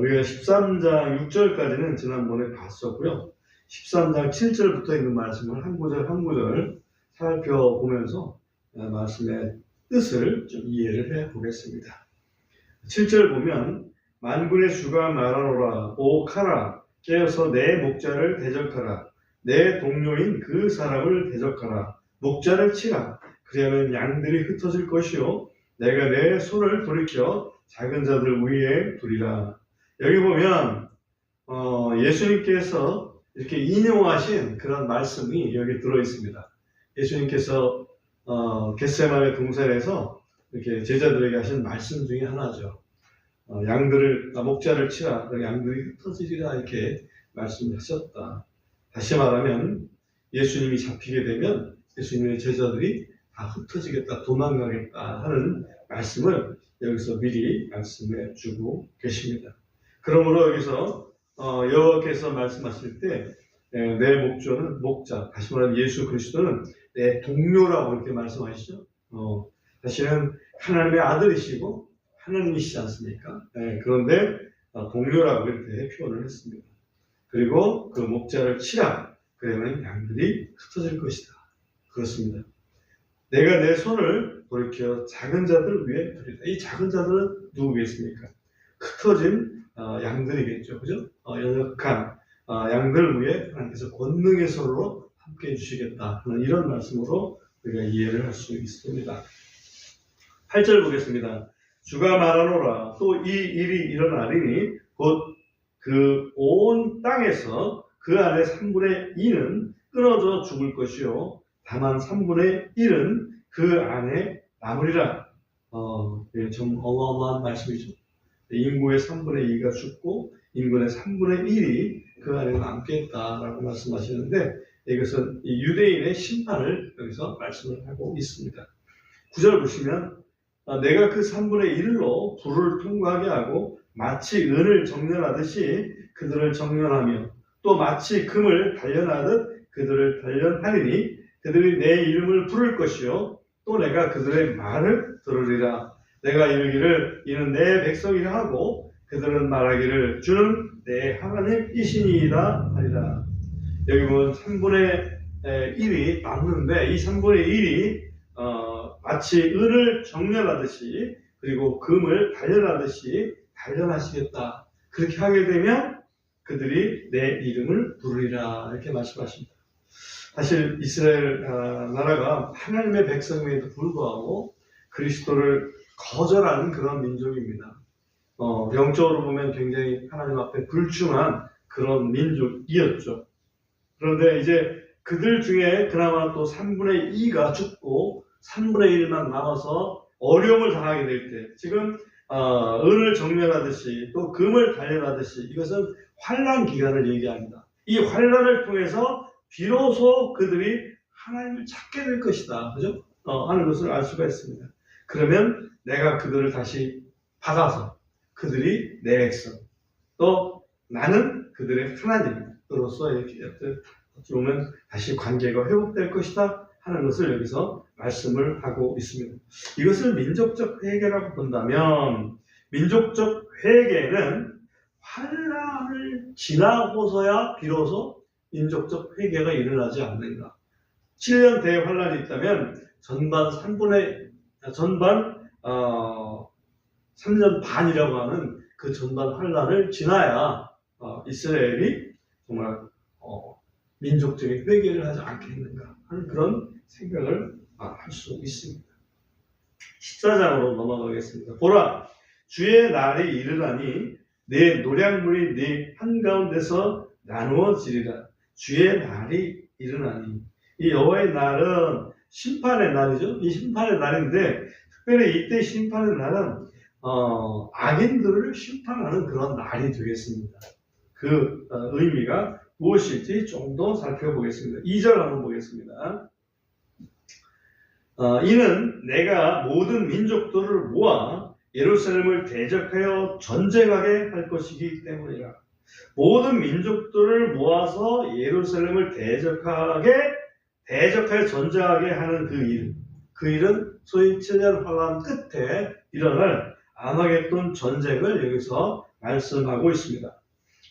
우리가 13장 6절까지는 지난번에 봤었고요. 13장 7절부터 있는 말씀을 한 구절 한 구절 살펴보면서 말씀의 뜻을 좀 이해를 해보겠습니다. 7절 보면 만군의 주가 말하노라. 오 카라, 깨어서 내 목자를 대적하라. 내 동료인 그 사람을 대적하라. 목자를 치라. 그리하면 양들이 흩어질 것이요 내가 내 손을 돌이켜 작은 자들 위에 두리라. 여기 보면 예수님께서 이렇게 인용하신 그런 말씀이 여기 들어 있습니다. 예수님께서 겟세마네 동산에서 이렇게 제자들에게 하신 말씀 중에 하나죠. 목자를 치라, 양들이 흩어지리라 이렇게 말씀하셨다. 다시 말하면 예수님이 잡히게 되면 예수님의 제자들이 다 흩어지겠다, 도망가겠다 하는 말씀을 여기서 미리 말씀해 주고 계십니다. 그러므로 여기서 여호와께서 말씀하실 때 내 목조는 목자, 다시 말하면 예수 그리스도는 내 동료라고 이렇게 말씀하시죠. 다시는 하나님의 아들이시고 하나님이시지 않습니까? 그런데 동료라고 이렇게 표현을 했습니다. 그리고 그 목자를 치라. 그러면 양들이 흩어질 것이다. 그렇습니다. 내가 내 손을 돌이켜 작은 자들 위에 두리라. 이 작은 자들은 누구겠습니까? 흩어진 양들이겠죠. 그죠? 연약한 양들 위에 하나님께서 권능의 손으로 함께 해주시겠다 하는 이런 말씀으로 우리가 이해를 할 수 있습니다. 8절 보겠습니다. 주가 말하노라. 또 이 일이 일어나리니 곧 그 온 땅에서 그 안에 3분의 2는 끊어져 죽을 것이요 다만 3분의 1은 그 안에 남으리라. 좀 어마어마한 말씀이죠. 인구의 3분의 2가 죽고 인구의 3분의 1이 그 안에 남겠다라고 말씀하시는데 이것은 유대인의 심판을 여기서 말씀을 하고 있습니다. 9절 보시면 내가 그 3분의 1로 불을 통과하게 하고 마치 은을 정련하듯이 그들을 정련하며 또 마치 금을 단련하듯 그들을 단련하리니 그들이 내 이름을 부를 것이요 또 내가 그들의 말을 들으리라. 내가 이르기를 이는 내 백성이라 하고 그들은 말하기를 주는 내 하나님이시니이다 하리라. 여기 보면 3분의 1이 남는데 이 3분의 1이 마치 은을 정련하듯이 그리고 금을 단련하듯이 단련하시겠다. 그렇게 하게 되면 그들이 내 이름을 부르리라 이렇게 말씀하십니다. 사실 이스라엘 나라가 하나님의 백성임에도 불구하고 그리스도를 거절하는 그런 민족입니다. 영적으로 보면 굉장히 하나님 앞에 불충한 그런 민족이었죠. 그런데 이제 그들 중에 그나마 또 3분의 2가 죽고 3분의 1만 남아서 어려움을 당하게 될 때, 지금 은을 정련하듯이 또 금을 단련하듯이 이것은 환난 기간을 얘기합니다. 이 환난을 통해서 비로소 그들이 하나님을 찾게 될 것이다, 그죠? 하는 것을 알 수가 있습니다. 그러면 내가 그들을 다시 받아서 그들이 내 백성, 또 나는 그들의 하나님으로서 이렇게 어떻게 보면 다시 관계가 회복될 것이다 하는 것을 여기서 말씀을 하고 있습니다. 이것을 민족적 회개라고 본다면 민족적 회개는 환난을 지나고서야 비로소 민족적 회개가 일어나지 않는가. 7년 대환란이 있다면 전반 3년 반이라고 하는 그 전반 환란을 지나야 이스라엘이 정말 민족적인 회개를 하지 않겠는가 하는 그런 생각을 할 수 있습니다. 14장으로 넘어가겠습니다. 보라, 주의 날이 이르나니 내 노량물이 네 한가운데서 나누어지리라. 주의 날이 이르나니, 이 여호와의 날은 심판의 날이죠. 이 심판의 날인데 특별히 이때 심판의 날은 악인들을 심판하는 그런 날이 되겠습니다. 그 의미가 무엇일지 좀 더 살펴보겠습니다. 2절 한번 보겠습니다. 이는 내가 모든 민족들을 모아 예루살렘을 대적하여 전쟁하게 할 것이기 때문이라. 모든 민족들을 모아서 예루살렘을 대적하여 전쟁하게 하는 그 일은 소위 7년 환란 끝에 일어날 아마겟돈 전쟁을 여기서 말씀하고 있습니다.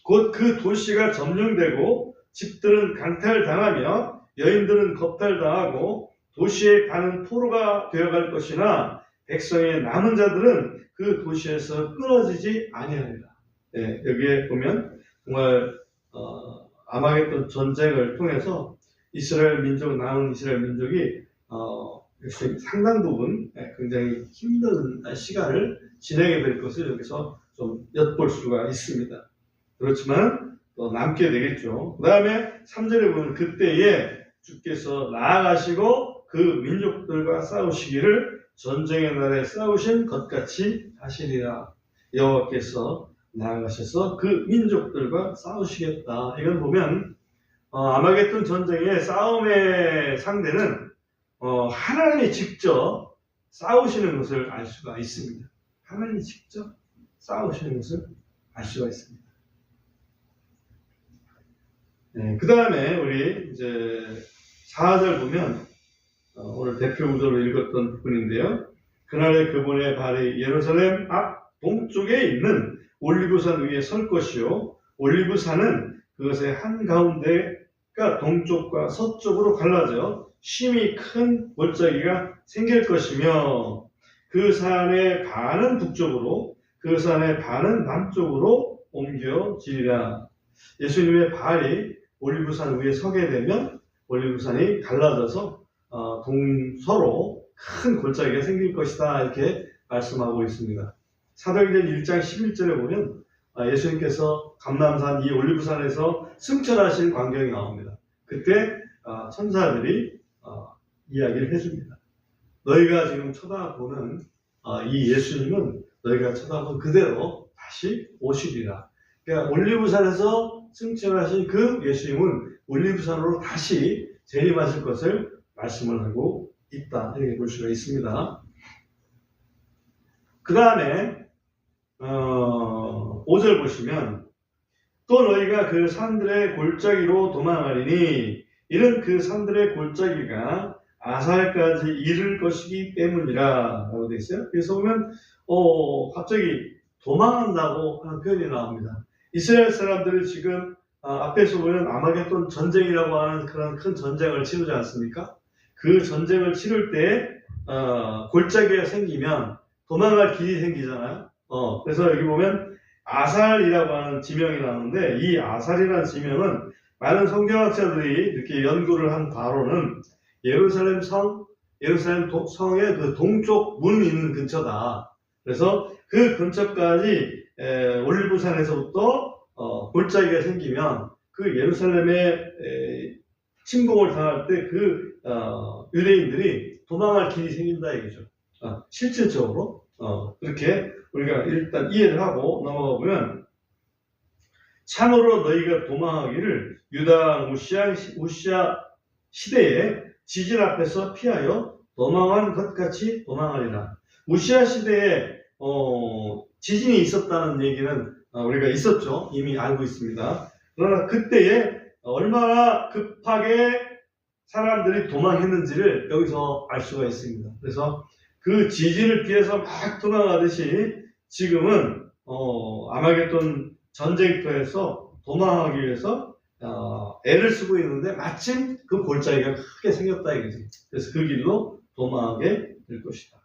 곧 그 도시가 점령되고 집들은 강탈당하며 여인들은 겁탈당하고 도시의 반은 포로가 되어갈 것이나 백성의 남은 자들은 그 도시에서 끊어지지 아니하리라. 여기에 보면 정말 아마겟돈 전쟁을 통해서 이스라엘 민족, 남은 이스라엘 민족이 상당 부분 굉장히 힘든 시간을 지내게 될 것을 여기서 좀 엿볼 수가 있습니다. 그렇지만 또 남게 되겠죠. 그 다음에 3절에 보면 그때에 주께서 나아가시고 그 민족들과 싸우시기를 전쟁의 날에 싸우신 것 같이 하시리라. 여호와께서 나아가셔서 그 민족들과 싸우시겠다. 이걸 보면 아마겟돈 전쟁의 싸움의 상대는 하나님이 직접 싸우시는 것을 알 수가 있습니다. 하나님이 직접 싸우시는 것을 알 수가 있습니다. 그 다음에 우리 이제 4절 보면 오늘 대표 구절로 읽었던 부분인데요. 그날에 그분의 발이 예루살렘 앞 동쪽에 있는 올리브산 위에 설 것이요. 올리브산은 그것의 한가운데가 동쪽과 서쪽으로 갈라져 심히 큰 골짜기가 생길 것이며 그 산의 반은 북쪽으로 그 산의 반은 남쪽으로 옮겨지리라. 예수님의 발이 올리브산 위에 서게 되면 올리브산이 갈라져서 동서로 큰 골짜기가 생길 것이다 이렇게 말씀하고 있습니다. 사도행전 1장 11절에 보면 예수님께서 감람산 이 올리브산에서 승천하신 광경이 나옵니다. 그때 천사들이 이야기를 해줍니다. 너희가 지금 쳐다보는 이 예수님은 너희가 쳐다본 그대로 다시 오시리라. 그러니까 올리브산에서 승천하신 그 예수님은 올리브산으로 다시 재림하실 것을 말씀을 하고 있다. 이렇게 볼 수가 있습니다. 그 다음에 5절 보시면 또 너희가 그 산들의 골짜기로 도망하리니 이는 그 산들의 골짜기가 아살까지 이를 것이기 때문이라 라고 되어 있어요. 그래서 보면 갑자기 도망한다고 하는 표현이 나옵니다. 이스라엘 사람들이 지금 앞에서 보면 아마겟돈 전쟁이라고 하는 그런 큰 전쟁을 치르지 않습니까? 그 전쟁을 치를 때 골짜기가 생기면 도망갈 길이 생기잖아요. 그래서 여기 보면 아살이라고 하는 지명이 나오는데 이 아살이라는 지명은 많은 성경학자들이 이렇게 연구를 한 바로는 예루살렘 성의 그 동쪽 문이 있는 근처다. 그래서 그 근처까지 올리브산에서부터 골짜기가 생기면 그 예루살렘에 침공을 당할 때 그 유대인들이 도망할 길이 생긴다 이거죠. 실질적으로 그렇게 우리가 일단 이해를 하고 넘어가 보면 참으로 너희가 도망하기를 유다 우시아 시대에 지진 앞에서 피하여 도망한 것 같이 도망하리라. 우시아 시대에 지진이 있었다는 얘기는 우리가 있었죠. 이미 알고 있습니다. 그러나 그때에 얼마나 급하게 사람들이 도망했는지를 여기서 알 수가 있습니다. 그래서 그 지진을 피해서 막 도망하듯이 지금은 아마겟돈 전쟁터에서 도망하기 위해서 애를 쓰고 있는데 마침 그 골짜기가 크게 생겼다 이거지. 그래서 그 길로 도망하게 될 것이다.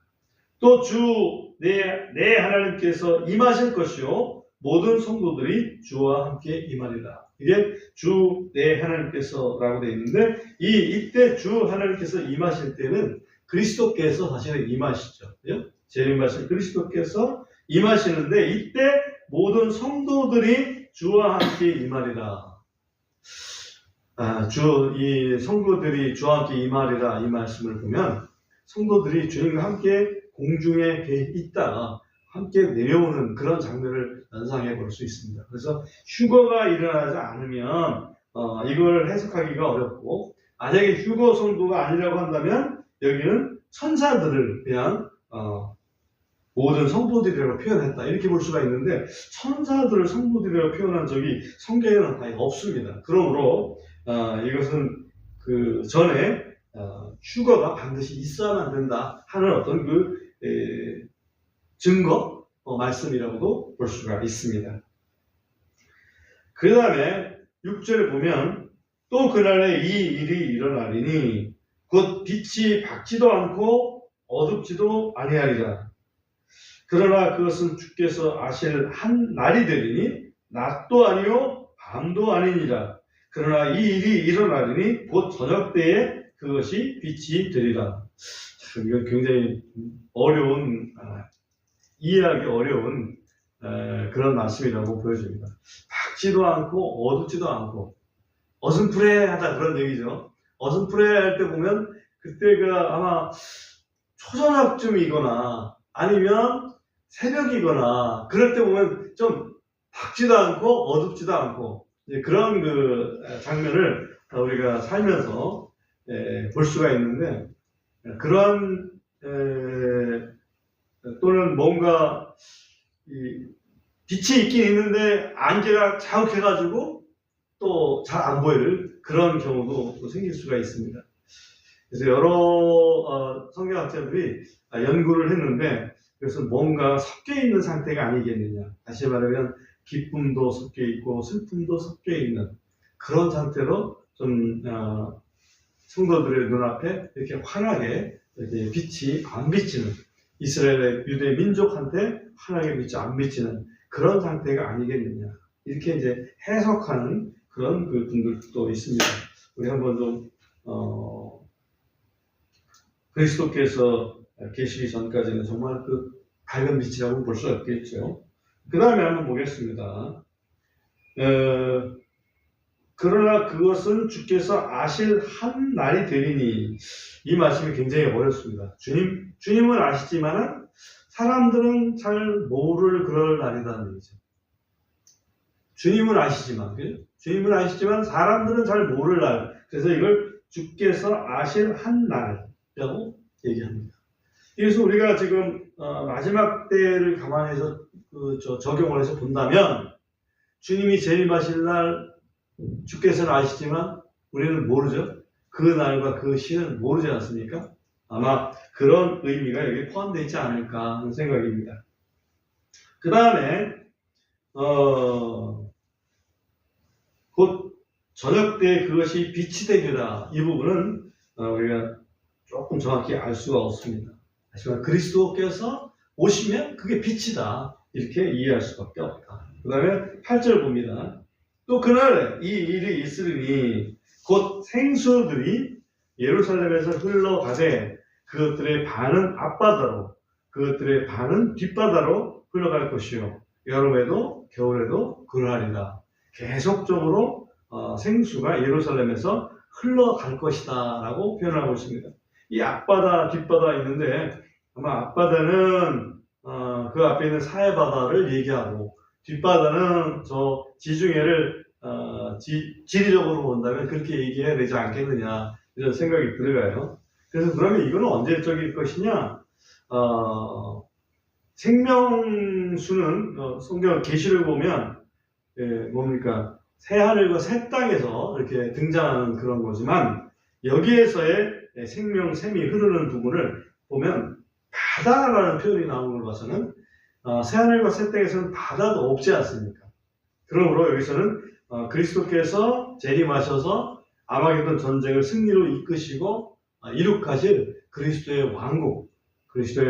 또 주 내 하나님께서 임하실 것이요 모든 성도들이 주와 함께 임하리라. 이게 주 내 하나님께서라고 되어 있는데 이때 주 하나님께서 임하실 때는 그리스도께서 사실은 임하시죠. 재림하신 그리스도께서 임하시는데 이때 모든 성도들이 주와 함께 임하리라. 이 성도들이 주와 함께 임하리라 이 말씀을 보면 성도들이 주님과 함께 공중에 있다가 함께 내려오는 그런 장면을 연상해 볼 수 있습니다. 그래서 휴거가 일어나지 않으면 이걸 해석하기가 어렵고 만약에 휴거 성도가 아니라고 한다면 여기는 천사들을 그냥 모든 성도들이라고 표현했다 이렇게 볼 수가 있는데 천사들을 성도들이라고 표현한 적이 성경에는 아예 없습니다. 그러므로 이것은 그 전에 휴거가 반드시 있어야만 된다 하는 어떤 그 증거 말씀이라고도 볼 수가 있습니다. 그 다음에 6절에 보면 또 그날에 이 일이 일어나리니 곧 빛이 밝지도 않고 어둡지도 아니하리라. 그러나 그것은 주께서 아실 한 날이 되리니 낮도 아니요 밤도 아니니라. 그러나 이 일이 일어나리니 곧 저녁 때에 그것이 빛이 되리라. 참 이건 굉장히 어려운 이해하기 어려운 그런 말씀이라고 보여집니다. 밝지도 않고 어둡지도 않고 어슴푸레하다 그런 얘기죠. 어슴푸레할 때 보면 그때가 아마 초저녁쯤이거나 아니면 새벽이거나 그럴 때 보면 좀 밝지도 않고 어둡지도 않고 그런 그 장면을 우리가 살면서 볼 수가 있는데 그런 또는 뭔가 빛이 있긴 있는데 안개가 자욱해가지고 또 잘 안 보일 그런 경우도 생길 수가 있습니다. 그래서 여러 성경학자들이 연구를 했는데 그래서 뭔가 섞여 있는 상태가 아니겠느냐. 다시 말하면 기쁨도 섞여 있고 슬픔도 섞여 있는 그런 상태로 좀 성도들의 눈앞에 이렇게 환하게 이렇게 빛이 안 비치는 이스라엘의 유대 민족한테 환하게 빛이 안 비치는 그런 상태가 아니겠느냐. 이렇게 이제 해석하는 그런 그 분들도 있습니다. 우리 한번 좀 그리스도께서 계시기 전까지는 정말 그 밝은 빛이라고 볼 수 없겠죠. 그 다음에 한번 보겠습니다. 그러나 그것은 주께서 아실 한 날이 되리니 이 말씀이 굉장히 어렵습니다. 주님은 아시지만은 사람들은 잘 모를 그럴 날이라는 얘기죠. 주님은 아시지만 사람들은 잘 모를 날. 그래서 이걸 주께서 아실 한 날이라고 얘기합니다. 그래서 우리가 지금 마지막 때를 감안해서 적용을 해서 본다면 주님이 재림하실 날 주께서는 아시지만 우리는 모르죠. 그 날과 그 시는 모르지 않습니까? 아마 그런 의미가 여기 포함되어 있지 않을까 하는 생각입니다. 그 다음에 곧 저녁 때 그것이 빛이 되리라. 이 부분은 우리가 조금 정확히 알 수가 없습니다. 하지만 그리스도께서 오시면 그게 빛이다. 이렇게 이해할 수밖에 없다. 그 다음에 8절 봅니다. 또 그날에 이 일이 있으리니 곧 생수들이 예루살렘에서 흘러가되 그것들의 반은 앞바다로 그것들의 반은 뒷바다로 흘러갈 것이요 여름에도 겨울에도 그러하리라. 계속적으로 생수가 예루살렘에서 흘러갈 것이다 라고 표현하고 있습니다. 이 앞바다 뒷바다 있는데 아마 앞바다는 그 앞에 있는 사해바다를 얘기하고 뒷바다는 저 지중해를 지리적으로 본다면 그렇게 얘기해야 되지 않겠느냐 이런 생각이 들어가요. 그래서 그러면 이거는 언제적일 것이냐? 생명수는 성경 계시를 보면 뭡니까? 새 하늘과 새 땅에서 이렇게 등장하는 그런 거지만 여기에서의 생명 샘이 흐르는 부분을 보면 바다라는 표현이 나오는 걸 봐서는 새하늘과 새 땅에서는 바다도 없지 않습니까? 그러므로 여기서는 그리스도께서 재림하셔서 아마게돈 전쟁을 승리로 이끄시고 이룩하실 그리스도의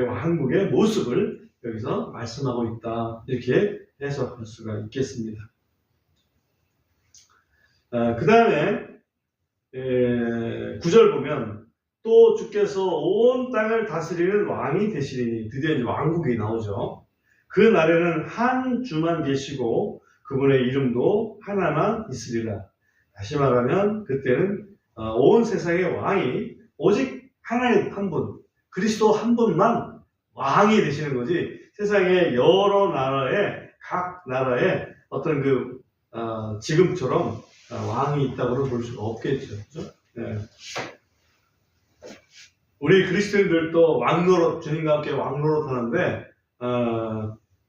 왕국의 모습을 여기서 말씀하고 있다. 이렇게 해석할 수가 있겠습니다. 그 다음에 9절 보면 또 주께서 온 땅을 다스리는 왕이 되시리니 드디어 이제 왕국이 나오죠. 그 날에는 한 주만 계시고 그분의 이름도 하나만 있으리라. 다시 말하면 그때는 온 세상의 왕이 오직 하나님 한 분, 그리스도 한 분만 왕이 되시는 거지 세상의 여러 나라의 각 나라의 어떤 그 지금처럼 왕이 있다고는 볼 수가 없겠죠. 그렇죠? 네. 우리 그리스도인들도 왕노릇, 주님과 함께 왕노릇 하는데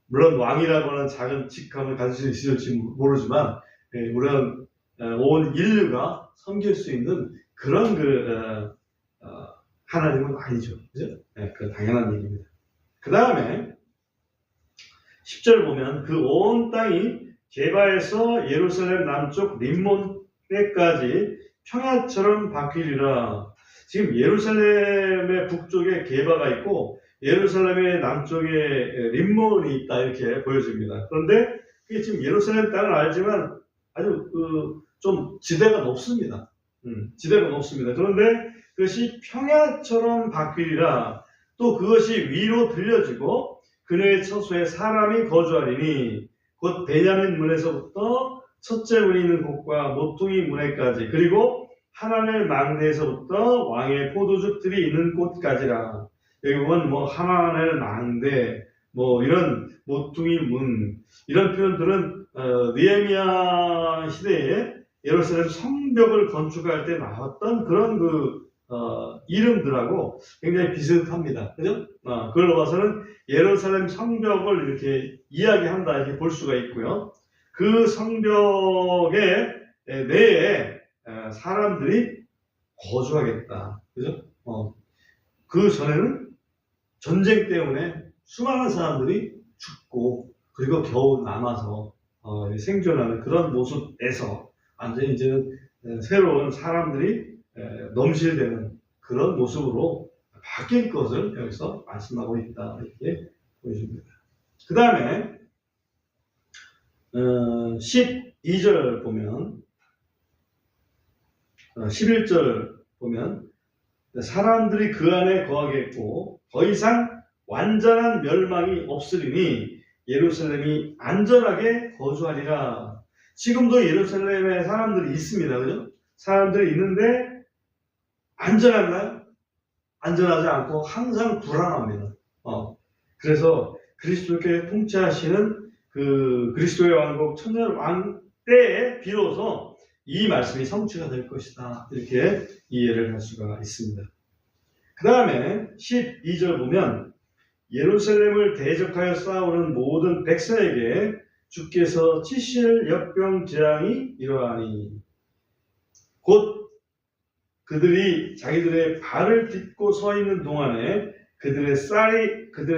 물론 왕이라고 하는 작은 직함을 가질 수 있을지 모르지만 물론 온 인류가 섬길 수 있는 그런 하나님은 아니죠. 그죠? 네, 그 당연한 얘기입니다. 그 다음에 10절 보면 그 온 땅이 게바에서 예루살렘 남쪽 림몬 때까지 평야처럼 바뀌리라. 지금 예루살렘의 북쪽에 게바가 있고 예루살렘의 남쪽에 림몬이 있다 이렇게 보여집니다. 그런데 이게 지금 예루살렘 땅을 알지만 아주 좀 지대가 높습니다. 지대가 높습니다. 그런데 그것이 평야처럼 바뀌리라. 또 그것이 위로 들려지고 그네의 처소에 사람이 거주하리니 곧 베냐민 문에서부터 첫째 문이 있는 곳과 모퉁이 문에까지 그리고 하나넬 망대에서부터 왕의 포도즙들이 있는 곳까지라. 여기 보면 뭐 하나넬 망대 뭐 이런 모퉁이 문 이런 표현들은 느헤미야 시대에 예루살렘 성벽을 건축할 때 나왔던 그런 이름들하고 굉장히 비슷합니다. 그죠? 그걸 봐서는 예루살렘 성벽을 이렇게 이야기한다 이렇게 볼 수가 있고요. 그 성벽의 내에 사람들이 거주하겠다. 그죠? 그 전에는 전쟁 때문에 수많은 사람들이 죽고 그리고 겨우 남아서 생존하는 그런 모습에서 완전히 이제는 새로운 사람들이 넘실대는 그런 모습으로 바뀔 것을 여기서 말씀하고 있다 이렇게 보여줍니다. 그 다음에 12절 보면 11절 보면 사람들이 그 안에 거하겠고 더 이상 완전한 멸망이 없으리니 예루살렘이 안전하게 거주하리라. 지금도 예루살렘에 사람들이 있습니다. 그죠? 사람들이 있는데 안전한가요? 안전하지 않고 항상 불안합니다. 그래서 그리스도께 통치하시는 그 그리스도의 왕국 천년 왕 때에 비로소 이 말씀이 성취가 될 것이다. 이렇게 이해를 할 수가 있습니다. 그 다음에 12절 보면 예루살렘을 대적하여 싸우는 모든 백성에게 주께서 치실 역병 재앙이 이러하니 곧 그들이 자기들의 발을 딛고 서 있는 동안에 그들의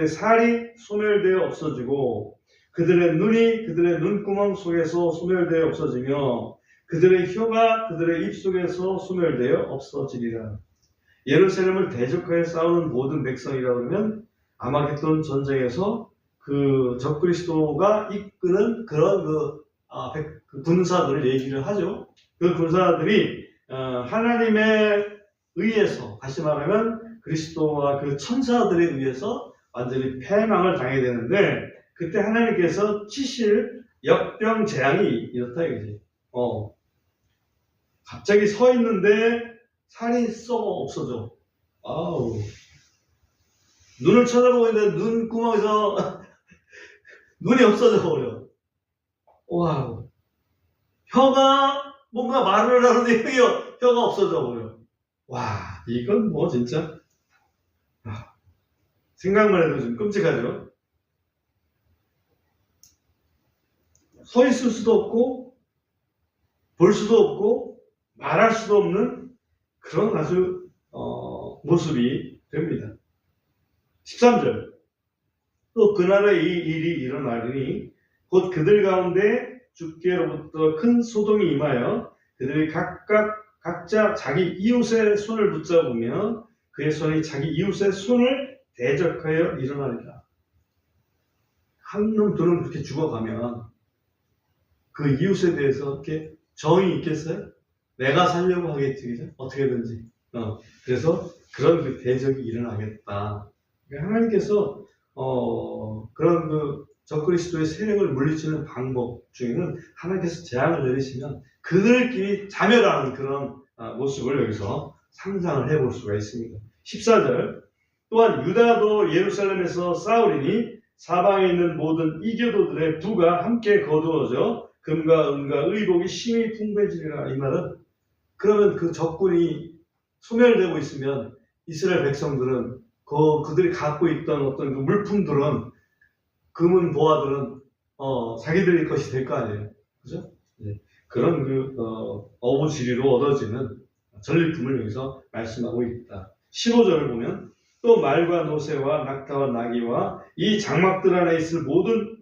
살이 소멸되어 없어지고 그들의 눈이 그들의 눈구멍 속에서 소멸되어 없어지며 그들의 혀가 그들의 입 속에서 소멸되어 없어지리라. 예루살렘을 대적하여 싸우는 모든 백성이라고 하면 아마겟돈 전쟁에서 그 적그리스도가 이끄는 그런 그 군사들을 얘기를 하죠. 그 군사들이 하나님에 의해서 다시 말하면 그리스도와 그 천사들에 의해서 완전히 패망을 당해야 되는데 그때 하나님께서 치실 역병 재앙이 이렇다 이거지. 갑자기 서 있는데 살이 썩어 없어져. 아우. 눈을 쳐다보고 있는데 눈구멍에서 눈이 없어져 버려. 와우. 혀가 뭔가 말을 하는데 혀가 없어져 버려. 와, 이건 뭐 진짜 생각만 해도 좀 끔찍하죠. 서 있을 수도 없고 볼 수도 없고 말할 수도 없는 그런 아주 모습이 됩니다. 13절 또 그날에 이 일이 일어나리니 곧 그들 가운데 주께로부터 큰 소동이 임하여 그들이 각자 자기 이웃의 손을 붙잡으며 그의 손이 자기 이웃의 손을 대적하여 일어나리라. 한 놈 두 놈 그렇게 죽어가면 그 이웃에 대해서 이렇게 정이 있겠어요? 내가 살려고 하겠지, 그죠? 어떻게든지. 그래서 그런 그 대적이 일어나겠다. 하나님께서 그런 그 적그리스도의 세력을 물리치는 방법 중에는 하나님께서 재앙을 내리시면 그들끼리 자멸하는 그런 모습을 여기서 상상을 해볼 수가 있습니다. 14절 또한 유다도 예루살렘에서 싸우리니 사방에 있는 모든 이교도들의 부가 함께 거두어져 금과 은과 의복이 심히 풍부해지리라. 이 말은 그러면 그 적군이 소멸되고 있으면 이스라엘 백성들은 그들이 갖고 있던 어떤 그 물품들은 금은 보화들은 자기들의 것이 될 거 아니에요. 그죠? 네. 그런 그 어부지리로 얻어지는 전리품을 여기서 말씀하고 있다. 15절을 보면 또 말과 노새와 낙타와 나귀와 이 장막들 안에 있을 모든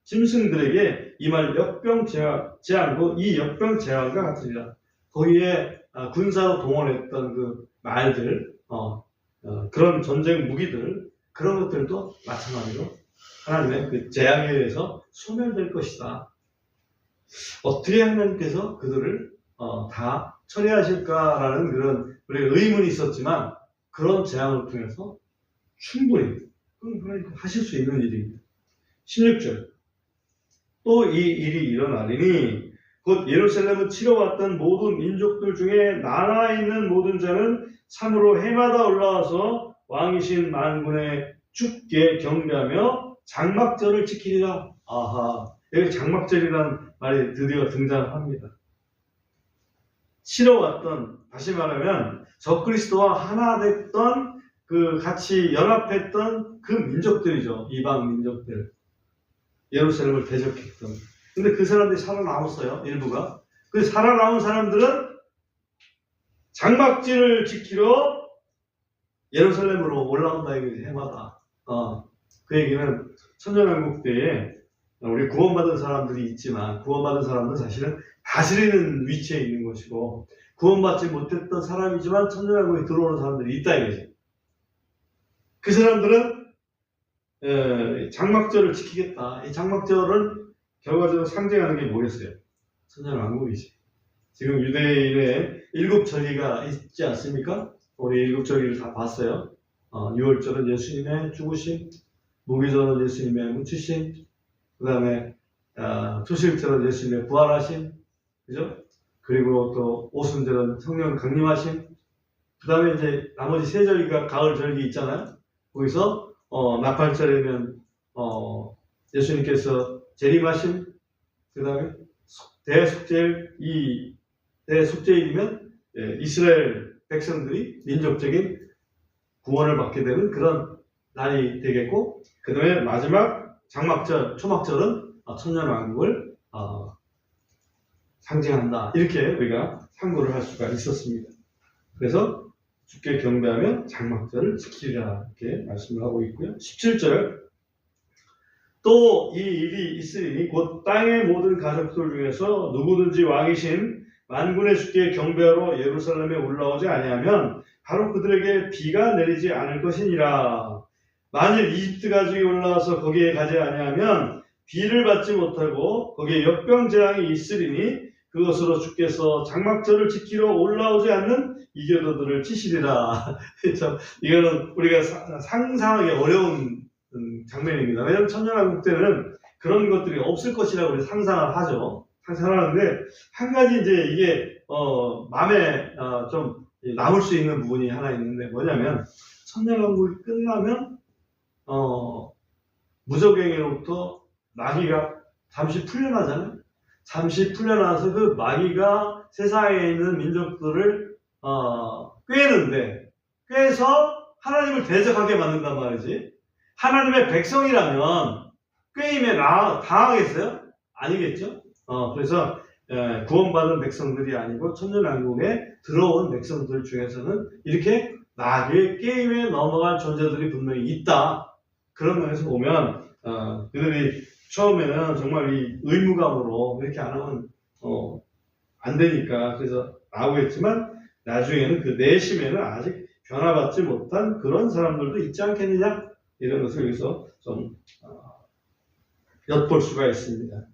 짐승들에게 이 말 역병제하고 이 역병제한과 같으리라. 거기에 군사로 동원했던 그 말들, 그런 전쟁 무기들, 그런 것들도 마찬가지로 하나님의 그 재앙에 의해서 소멸될 것이다. 어떻게 하나님께서 그들을 다 처리하실까라는 그런 우리가 의문이 있었지만, 그런 재앙을 통해서 충분히 하나님 하실 수 있는 일입니다. 16절. 또 이 일이 일어나리니 곧 예루살렘을 치러왔던 모든 민족들 중에 나라 있는 모든 자는 산으로 해마다 올라와서 왕이신 만군의 주께 경배하며 장막절을 지키리라. 아하, 여기 장막절이라는 말이 드디어 등장합니다. 치러왔던, 다시 말하면 적그리스도와 하나 됐던, 그 같이 연합했던 그 민족들이죠. 이방 민족들. 예루살렘을 대적했던. 근데 그 사람들이 살아남았어요. 일부가. 그 살아남은 사람들은 장막지를 지키러 예루살렘으로 올라온다 이거지, 해마다. 그 얘기는 천년왕국 때에 우리 구원받은 사람들이 있지만, 구원받은 사람들은 사실은 다스리는 위치에 있는 것이고, 구원받지 못했던 사람이지만 천년왕국에 들어오는 사람들이 있다 이거지. 그 사람들은 장막절을 지키겠다. 이 장막절은 결과적으로 상징하는 게 뭐겠어요? 천년왕국이지. 지금 유대인의 7절기가 있지 않습니까? 우리 7절기를 다 봤어요. 6월절은 예수님의 죽으심, 무기절은 예수님의 묻히심, 그 다음에 초실절은 예수님의 부활하심, 그죠? 그리고 또 오순절은 성령 강림하심, 그 다음에 이제 나머지 3절기가 가을절기 있잖아요. 거기서 나팔절에는 예수님께서 재림하심, 그 다음에 대속죄일, 이 대속죄일이면 이스라엘 백성들이 민족적인 구원을 받게 되는 그런 날이 되겠고, 그 다음에 마지막 장막절, 초막절은 천년왕국을 상징한다. 이렇게 우리가 상고를 할 수가 있었습니다. 그래서 주께 경배하며 장막절을 지키리라 이렇게 말씀을 하고 있고요. 17절. 또 이 일이 있으리니 곧 땅의 모든 가족들 중에서 누구든지 왕이신 만군의 주께 경배하러 예루살렘에 올라오지 아니하면 바로 그들에게 비가 내리지 않을 것이니라. 만일 이집트 가족이 올라와서 거기에 가지 아니하면 비를 받지 못하고 거기에 역병 재앙이 있으리니 그것으로 주께서 장막절을 지키러 올라오지 않는 이교도들을 치시리라. 이거는 우리가 상상하기 어려운 장면입니다. 왜냐하면 천년왕국 때는 그런 것들이 없을 것이라고 우리 상상을 하죠. 상상을 하는데, 한 가지 이제 이게 마음에 좀 남을 수 있는 부분이 하나 있는데, 뭐냐면 천년왕국이 끝나면 무적행위로부터 마귀가 잠시 풀려나잖아요. 잠시 풀려나서 그 마귀가 세상에 있는 민족들을 꿰는데, 꿰서 하나님을 대적하게 만든단 말이지. 하나님의 백성이라면 꾀임에 당하겠어요? 아니겠죠? 그래서 구원받은 백성들이 아니고 천년왕국에 들어온 백성들 중에서는 이렇게 마귀의 게임에 넘어갈 존재들이 분명히 있다. 그런 면에서 보면 그들이 처음에는 정말 이 의무감으로 이렇게 안 하면 안 되니까 그래서 나오겠지만, 나중에는 그 내심에는 아직 변화받지 못한 그런 사람들도 있지 않겠느냐, 이런 것을 여기서 좀 엿볼 수가 있습니다.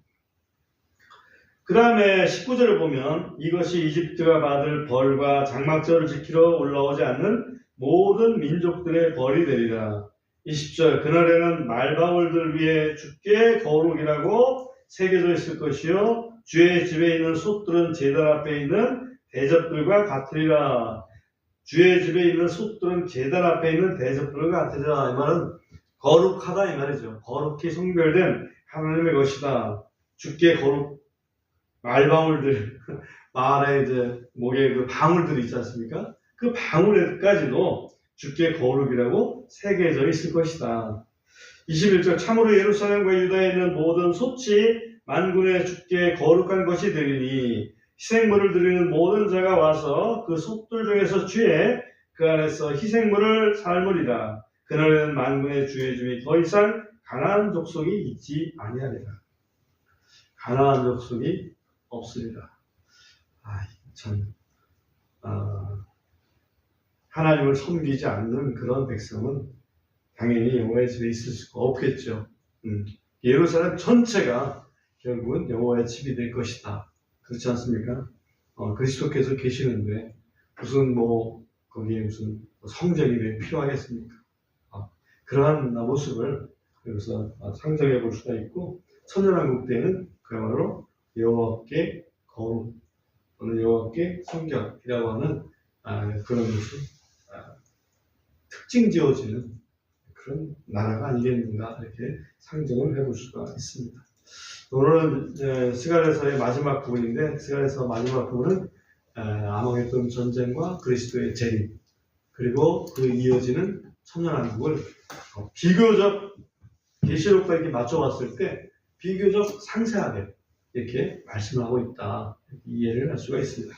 그 다음에 19절을 보면 이것이 이집트가 받을 벌과 장막절을 지키러 올라오지 않는 모든 민족들의 벌이 되리라. 20절. 그날에는 말방울들 위에 주께 거룩이라고 새겨져 있을 것이요 주의 집에 있는 솥들은 제단 앞에 있는 대접들과 같으리라. 주의 집에 있는 솥들은 제단 앞에 있는 대접들과 같으리라. 이 말은 거룩하다 이 말이죠. 거룩히 성별된 하나님의 것이다. 주께 거룩, 말방울들, 말에 이제 목에 그 방울들이 있지 않습니까? 그 방울에까지도 주께 거룩이라고 새겨져 있을 것이다. 21절. 참으로 예루살렘과 유다에 있는 모든 솥이 만군의 주께 거룩한 것이 되리니 희생물을 드리는 모든 자가 와서 그 솥들 중에서 취해 그 안에서 희생물을 삶으리라. 그날에는 만군의 주의 집이 더 이상 가나안 족속이 있지 아니하리라. 가나안 족속이 없습니다. 참 하나님을 섬기지 않는 그런 백성은 당연히 여호와의 집에 있을 수가 없겠죠. 예루살렘 전체가 결국은 여호와의 집이 될 것이다. 그렇지 않습니까? 그리스도께서 계시는데 무슨 거기에 무슨 성전이 왜 필요하겠습니까? 그러한 모습을 여기서 상정해 볼 수가 있고, 천년왕국 때는 그야말로 여호와께 거룩 또는 여호와께 성결이라고 하는 그런 것이 특징 지어지는 그런 나라가 아니겠는가, 이렇게 상정을 해볼 수가 있습니다. 오늘은 스가랴서의 마지막 부분인데, 스가랴서 마지막 부분은 아마겟돈 전쟁과 그리스도의 재림, 그리고 그 이어지는 천년왕국을 비교적 계시록과 이렇게 맞춰봤을 때 비교적 상세하게 이렇게 말씀하고 있다, 이해를 할 수가 있습니다.